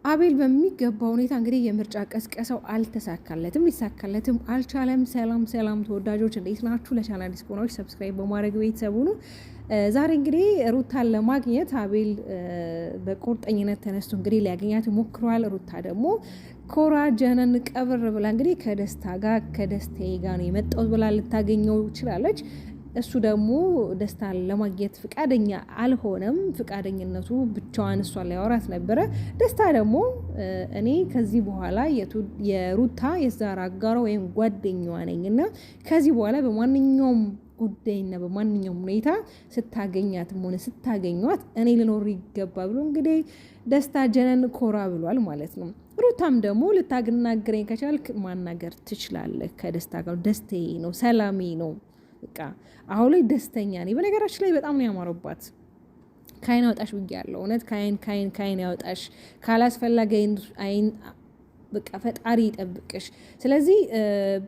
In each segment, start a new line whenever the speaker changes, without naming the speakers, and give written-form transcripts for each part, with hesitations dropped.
አቤል በሚገባ ሁኔታ እንግዲህ የምርጫ ቀስቀሳው አልተሳካለትም፣ ሊሳካለትም አልቻለም። ሰላም ተወዳጆች እንዴት ናችሁ? ለቻናል ዲስፖናዎች ሰብስክራይብ በማድረግ ቤተሰቡ ነው። ዛሬ እንግዲህ ሩታን ለማግኘት አቤል በቁርጠኝነት ተነስቶ እንግዲህ ሊያገኛት ሞክሯል። ሩታ ደግሞ ኮራ ጀነን ቀብር ብላ እንግዲህ ከደስታዬ ጋር ነው የመጣሁት ብላ ልታገኘው ችላለች። እሱ ደግሞ ደስታን ለማግኘት ፍቃደኛ አልሆነም። ፍቃደኝነቱ ብቻዋን እሷን ሊያወራት ነበረ። ደስታ ደግሞ እኔ ከዚህ በኋላ የሩታ የዛር አጋሯ ወይም ጓደኛዋ ነኝና ከዚህ በኋላ በማንኛውም ጉዳይና በማንኛውም ሁኔታ ስታገኛትም ሆነ ስታገኟት እኔ ልኖር ይገባ ብሎ እንግዲህ ደስታ ጀነን ኮራ ብሏል ማለት ነው። ሩታም ደግሞ ልታናግረኝ ከቻልክ ማናገር ትችላለህ፣ ከደስታ ጋር ደስታዬ ነው ሰላሜ ነው በቃ አሁን ላይ ደስተኛ ነኝ። በነገራችን ላይ በጣም ነው ያማረባት። ካይን ያወጣሽ ብያለሁ። እውነት ካይን ያወጣሽ፣ ካላስፈላጊ አይን በቃ ፈጣሪ ይጠብቅሽ። ስለዚህ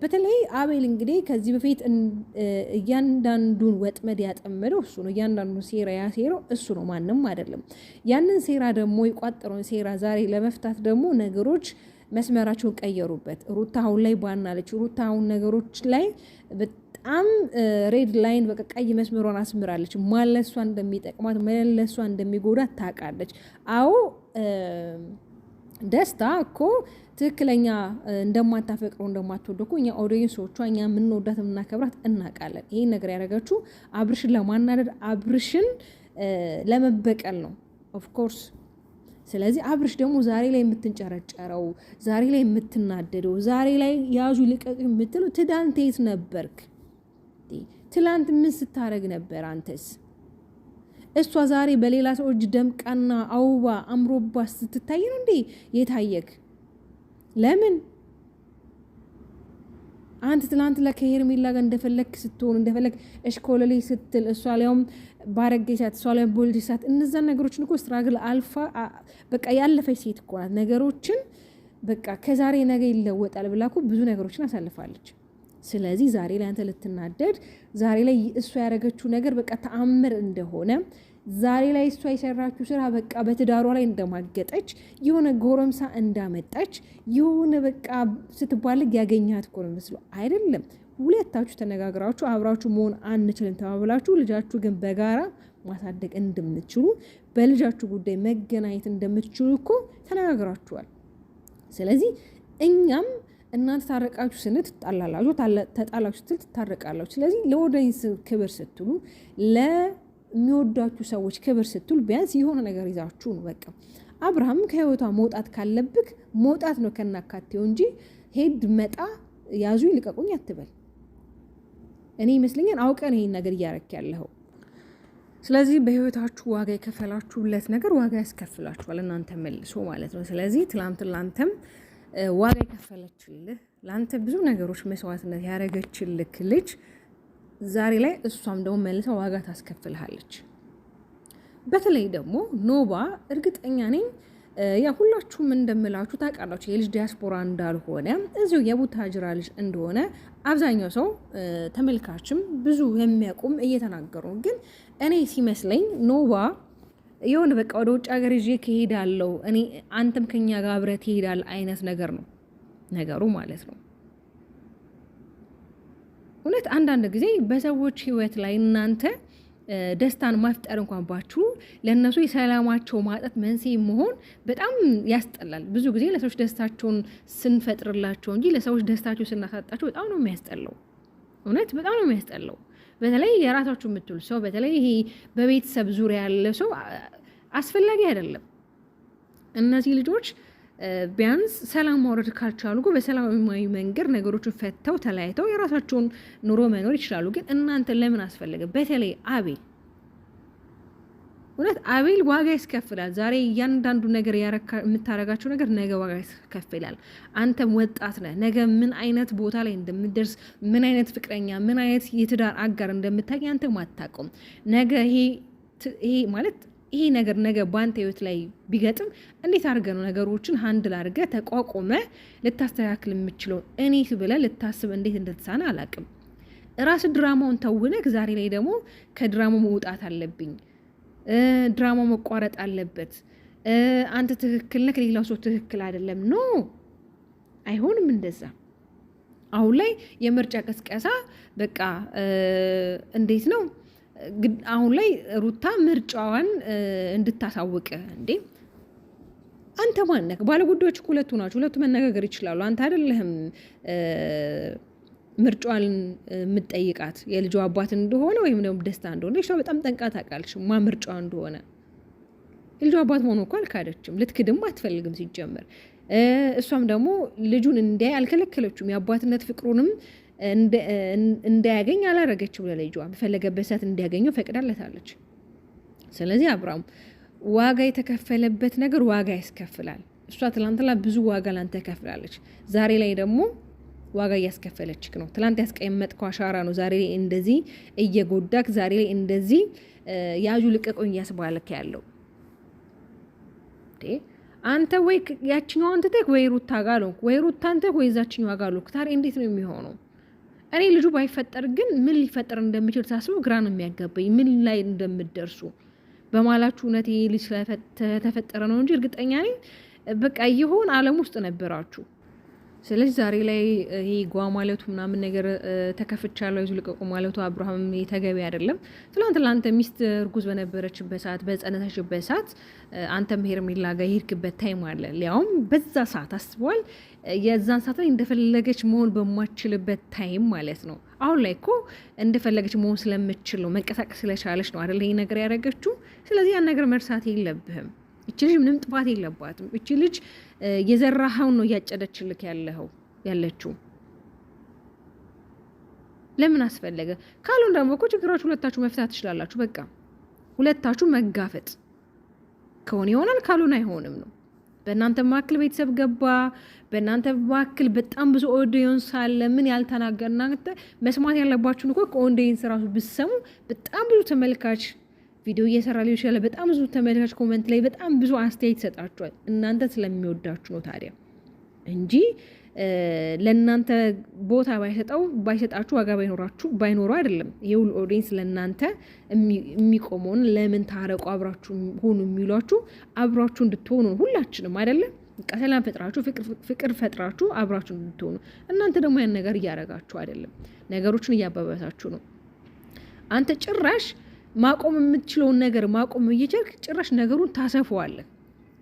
በተለይ አቤል እንግዲህ ከዚህ በፊት እያንዳንዱን ወጥመድ ያጠመደው እሱ ነው። እያንዳንዱን ሴራ ያሴረው እሱ ነው፣ ማንም አይደለም። ያንን ሴራ ደግሞ የቋጠረውን ሴራ ዛሬ ለመፍታት ደግሞ ነገሮች መስመራቸውን ቀየሩበት። ሩታ አሁን ላይ ባናለች። ሩታ አሁን ነገሮች ላይ በጣም ሬድ ላይን በቃ ቀይ መስመሯን አስምራለች። ማለሷ እንደሚጠቅማት መለሷ እንደሚጎዳት ታውቃለች። አዎ ደስታ እኮ ትክክለኛ እንደማታፈቅረው እንደማትወደው እኮ እኛ ኦዲየንሶቿ እኛ የምንወዳት የምናከብራት እናውቃለን። ይሄን ነገር ያደረገችው አብርሽን ለማናደድ አብርሽን ለመበቀል ነው ኦፍኮርስ። ስለዚህ አብርሽ ደግሞ ዛሬ ላይ የምትንጨረጨረው፣ ዛሬ ላይ የምትናደደው፣ ዛሬ ላይ ያዙ ልቀቅ የምትለው ትናንት የት ነበርክ? ትላንት ምን ስታረግ ነበር አንተስ? እሷ ዛሬ በሌላ ሰው እጅ ደምቃና አውባ አምሮባ ስትታይ ነው እንዴ የታየክ? ለምን አንተ ትላንት ለከሄርሜላ ጋር እንደፈለክ ስትሆን እንደፈለክ እሽኮለሌ ስትል እሷ ላይም ባረገቻት እሷ ላይ ቦልዲሳት እነዛን ነገሮችን እኮ ስትራግል አልፋ በቃ ያለፈች ሴት እኮ ናት። ነገሮችን በቃ ከዛሬ ነገ ይለወጣል ብላ እኮ ብዙ ነገሮችን አሳልፋለች። ስለዚህ ዛሬ ላይ አንተ ልትናደድ፣ ዛሬ ላይ እሷ ያደረገችው ነገር በቃ ተአምር እንደሆነ፣ ዛሬ ላይ እሷ የሰራችው ስራ በቃ በትዳሯ ላይ እንደማገጠች፣ የሆነ ጎረምሳ እንዳመጣች፣ የሆነ በቃ ስትባልግ ያገኛት እኮ ነው መስሎ አይደለም። ሁለታችሁ ተነጋግራችሁ አብራችሁ መሆን አንችልም ተባብላችሁ ልጃችሁ ግን በጋራ ማሳደግ እንደምትችሉ፣ በልጃችሁ ጉዳይ መገናኘት እንደምትችሉ እኮ ተነጋግራችኋል። ስለዚህ እኛም እናንተ ታረቃችሁ ስንት ትጣላላችሁ፣ ተጣላችሁ ስትል ትታረቃላችሁ። ስለዚህ ለኦዲየንስ ክብር ስትሉ፣ ለሚወዳችሁ ሰዎች ክብር ስትሉ ቢያንስ የሆነ ነገር ይዛችሁ ነው። በቃ አብርሃም ከህይወቷ መውጣት ካለብክ መውጣት ነው ከናካቴው እንጂ ሄድ መጣ ያዙ ይልቀቁኝ አትበል። እኔ ይመስለኛል አውቀን ይሄን ነገር እያረክ ያለው። ስለዚህ በህይወታችሁ ዋጋ የከፈላችሁለት ነገር ዋጋ ያስከፍላችኋል እናንተ መልሶ ማለት ነው። ስለዚህ ትላንት ላንተም ዋጋ የከፈለችልህ ለአንተ ብዙ ነገሮች መስዋዕትነት ያደረገችልክ ልጅ ዛሬ ላይ እሷም ደግሞ መልሳ ዋጋ ታስከፍልሃለች። በተለይ ደግሞ ኖባ እርግጠኛ ነኝ ያ ሁላችሁም እንደምላችሁ ታውቃላችሁ የልጅ ዲያስፖራ እንዳልሆነ እዚሁ የቡታጅራ ልጅ እንደሆነ አብዛኛው ሰው ተመልካችም ብዙ የሚያውቁም እየተናገሩ፣ ግን እኔ ሲመስለኝ ኖባ የሆነ በቃ ወደ ውጭ ሀገር ይዤ ከሄዳለው እኔ አንተም ከኛ ጋር አብረህ ትሄዳለህ አይነት ነገር ነው ነገሩ ማለት ነው። እውነት አንዳንድ ጊዜ በሰዎች ህይወት ላይ እናንተ ደስታን ማፍጠር እንኳን ባችሁ ለነሱ የሰላማቸው ማጣት መንስኤ መሆን በጣም ያስጠላል። ብዙ ጊዜ ለሰዎች ደስታቸውን ስንፈጥርላቸው እንጂ ለሰዎች ደስታቸው ስናሳጣቸው በጣም ነው የሚያስጠላው። እውነት በጣም ነው የሚያስጠላው። በተለይ የራሳችሁ የምትሉ ሰው፣ በተለይ ይሄ በቤተሰብ ዙሪያ ያለ ሰው አስፈላጊ አይደለም። እነዚህ ልጆች ቢያንስ ሰላም ማውረድ ካልቻሉ በሰላማዊ መንገድ ነገሮችን ፈተው ተለያይተው የራሳቸውን ኑሮ መኖር ይችላሉ። ግን እናንተ ለምን አስፈለገ? በተለይ አቤል እውነት አቤል ዋጋ ያስከፍላል። ዛሬ እያንዳንዱ ነገር የምታረጋቸው ነገር ነገ ዋጋ ያስከፍላል። አንተም ወጣት ነህ። ነገ ምን አይነት ቦታ ላይ እንደምትደርስ፣ ምን አይነት ፍቅረኛ፣ ምን አይነት የትዳር አጋር እንደምታገኝ አንተም አታውቅም። ነገ ይሄ ማለት ይሄ ነገር ነገ ባንተ ህይወት ላይ ቢገጥም እንዴት አድርገህ ነው ነገሮችን ሃንድል አድርገህ ተቋቁመ ልታስተካክል የምችለው? እኔ ብለህ ልታስብ እንዴት እንደተሳነ አላውቅም። ራስ ድራማውን ተውነህ ዛሬ ላይ ደግሞ ከድራማው መውጣት አለብኝ፣ ድራማው መቋረጥ አለበት፣ አንተ ትክክል ነህ፣ ሌላው ሰው ትክክል አይደለም። ኖ አይሆንም እንደዛ። አሁን ላይ የምርጫ ቀስቀሳ በቃ እንዴት ነው አሁን ላይ ሩታ ምርጫዋን እንድታሳውቅ እንዴ? አንተ ማነህ? ባለጉዳዮች ሁለቱ ናቸው። ሁለቱ መነጋገር ይችላሉ። አንተ አይደለህም ምርጫዋን የምትጠይቃት የልጇ አባት እንደሆነ ወይም ደግሞ ደስታ እንደሆነ እሷ በጣም ጠንቃ ታውቃለች ማ ምርጫዋ እንደሆነ። የልጇ አባት መሆኑ እኮ አልካደችም፣ ልትክድም አትፈልግም ሲጀመር። እሷም ደግሞ ልጁን እንዳይ አልከለከለችም። የአባትነት ፍቅሩንም እንዳያገኝ አላረገችው። ለልጇ በፈለገበት ሰዓት እንዲያገኘው ፈቅዳለታለች። ስለዚህ አብርሃም ዋጋ የተከፈለበት ነገር ዋጋ ያስከፍላል። እሷ ትላንትና ብዙ ዋጋ ላንተ ከፍላለች። ዛሬ ላይ ደግሞ ዋጋ እያስከፈለችክ ነው። ትላንት ያስቀመጥከው አሻራ ነው ዛሬ ላይ እንደዚህ እየጎዳክ፣ ዛሬ ላይ እንደዚህ ያዙ ልቀቁኝ እያስባለክ ያለው። አንተ ወይ ያችኛዋን ትተህ ወይ ሩታ ጋር ሎክ፣ ወይ ሩታን ትተህ ወይ ዛችኛዋ ጋር ሎክ። ታዲያ እንዴት ነው የሚሆነው? እኔ ልጁ ባይፈጠር ግን ምን ሊፈጠር እንደሚችል ሳስበው ግራ ነው የሚያጋባኝ። ምን ላይ እንደምትደርሱ በማላችሁ እውነት ይሄ ልጅ ስለተፈጠረ ነው እንጂ እርግጠኛ ነኝ በቃ ይሆን ዓለም ውስጥ ነበራችሁ። ስለዚህ ዛሬ ላይ ይሄ ጓ ማለቱ ምናምን ነገር ተከፍቻለሁ ይዙ ልቀቁ ማለቱ አብርሃም ተገቢ አይደለም። ትላንት ለአንተ ሚስት እርጉዝ በነበረችበት ሰዓት፣ በጸነተችበት ሰዓት አንተም ሄርሜላ ጋር የሄድክበት ታይም አለ። ሊያውም በዛ ሰዓት አስበዋል። የዛን ሰዓት ላይ እንደፈለገች መሆን በማችልበት ታይም ማለት ነው። አሁን ላይ እኮ እንደፈለገች መሆን ስለምችል ነው፣ መንቀሳቀስ ስለቻለች ነው አይደል ይሄ ነገር ያደረገችው። ስለዚህ ያን ነገር መርሳት የለብህም። እቺ ልጅ ምንም ጥፋት የለባትም። እቺ ልጅ የዘራኸውን ነው እያጨደችልክ ያለችው። ለምን አስፈለገ? ካሉን ደግሞ እኮ ችግራችሁ ሁለታችሁ መፍታት ትችላላችሁ። በቃ ሁለታችሁ መጋፈጥ ከሆነ ይሆናል፣ ካሉን አይሆንም ነው። በእናንተ መካከል ቤተሰብ ገባ፣ በእናንተ መካከል በጣም ብዙ ኦዲየንስ አለ። ምን ያልተናገር እናንተ መስማት ያለባችሁን እኮ ከኦዲየንስ ራሱ ብትሰሙ በጣም ብዙ ተመልካች ቪዲዮ እየሰራ ሊሆን ይችላል። በጣም ብዙ ተመልካች ኮመንት ላይ በጣም ብዙ አስተያየት ይሰጣችኋል። እናንተ ስለሚወዳችሁ ነው ታዲያ እንጂ ለእናንተ ቦታ ባይሰጣችሁ ዋጋ ባይኖረው አይደለም። ይሄ ሁሉ ኦዲየንስ ለእናንተ የሚቆመውን ለምን ታረቁ አብራችሁ ሆኑ የሚሏችሁ አብራችሁ እንድትሆኑ ሁላችንም አይደለም። ሰላም ፈጥራችሁ ፍቅር ፈጥራችሁ አብራችሁ እንድትሆኑ። እናንተ ደግሞ ያን ነገር እያረጋችሁ አይደለም፣ ነገሮችን እያባባሳችሁ ነው። አንተ ጭራሽ ማቆም የምትችለውን ነገር ማቆም እየቻልክ ጭራሽ ነገሩን ታሰፈዋለህ።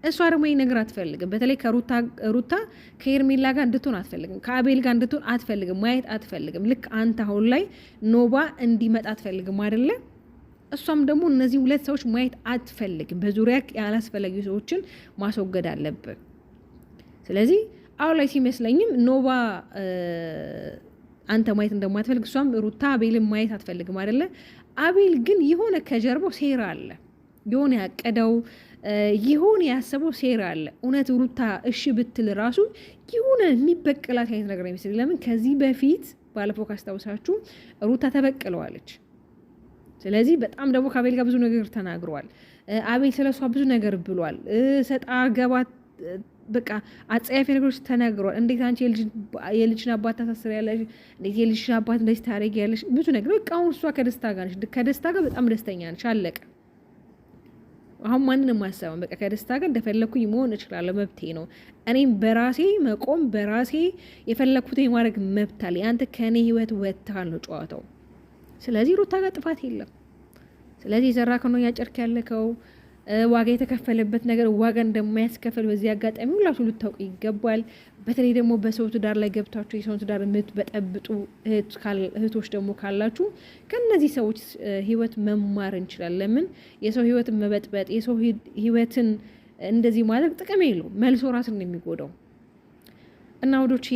እሷ ደግሞ ይህ ነገር አትፈልግም። በተለይ ከሩታ ከሄርሜላ ጋር እንድትሆን አትፈልግም፣ ከአቤል ጋር እንድትሆን አትፈልግም፣ ማየት አትፈልግም። ልክ አንተ አሁን ላይ ኖባ እንዲመጣ አትፈልግም አይደለ? እሷም ደግሞ እነዚህ ሁለት ሰዎች ማየት አትፈልግም። በዙሪያ ያላስፈላጊ ሰዎችን ማስወገድ አለብን። ስለዚህ አሁን ላይ ሲመስለኝም ኖባ አንተ ማየት እንደማትፈልግ እሷም ሩታ አቤልን ማየት አትፈልግም አይደለ? አቤል ግን የሆነ ከጀርባው ሴራ አለ፣ የሆነ ያቀደው የሆነ ያሰበው ሴራ አለ። እውነት ሩታ እሺ ብትል ራሱ የሆነ የሚበቀላት አይነት ነገር አይመስል። ለምን ከዚህ በፊት ባለፈው ካስታውሳችሁ ሩታ ተበቅለዋለች። ስለዚህ በጣም ደግሞ ከአቤል ጋር ብዙ ነገር ተናግረዋል። አቤል ስለሷ ብዙ ነገር ብሏል። ሰጣ ገባት በቃ አጸያፊ ነገሮች ተናግረዋል። እንዴት አንቺ የልጅን አባት ታሳስሪያለሽ? እንዴት የልጅን አባት እንደዚህ ታደርጊያለሽ? ብዙ ነገር በቃ አሁን እሷ ከደስታ ጋር ነች፣ ከደስታ ጋር በጣም ደስተኛ ነች። አለቀ። አሁን ማንንም አያሰማም። በቃ ከደስታ ጋር እንደፈለኩኝ መሆን እችላለሁ፣ መብቴ ነው። እኔም በራሴ መቆም በራሴ የፈለኩት የማድረግ መብት አለ። አንተ ከኔ ህይወት ወጥተሃል ነው ጨዋታው። ስለዚህ ሩታ ጋር ጥፋት የለም። ስለዚህ የዘራከው ነው ያጨርክ ያለከው ዋጋ የተከፈለበት ነገር ዋጋ እንደማያስከፍል በዚህ አጋጣሚ ሁላችሁ ልታውቁ ይገባል። በተለይ ደግሞ በሰው ትዳር ላይ ገብታችሁ የሰውን ትዳር የምትበጠብጡ እህቶች ደግሞ ካላችሁ ከነዚህ ሰዎች ህይወት መማር እንችላለን። ለምን የሰው ህይወትን መበጥበጥ የሰው ህይወትን እንደዚህ ማድረግ ጥቅም የለውም፣ መልሶ ራስን ነው የሚጎዳው። እና ወዶቼ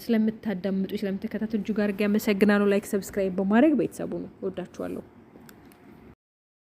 ስለምታዳምጡ ስለምትከታተሉ እጅግ አድርጌ አመሰግናለሁ። ላይክ ሰብስክራይብ በማድረግ ቤተሰቡ ነው። ወዳችኋለሁ።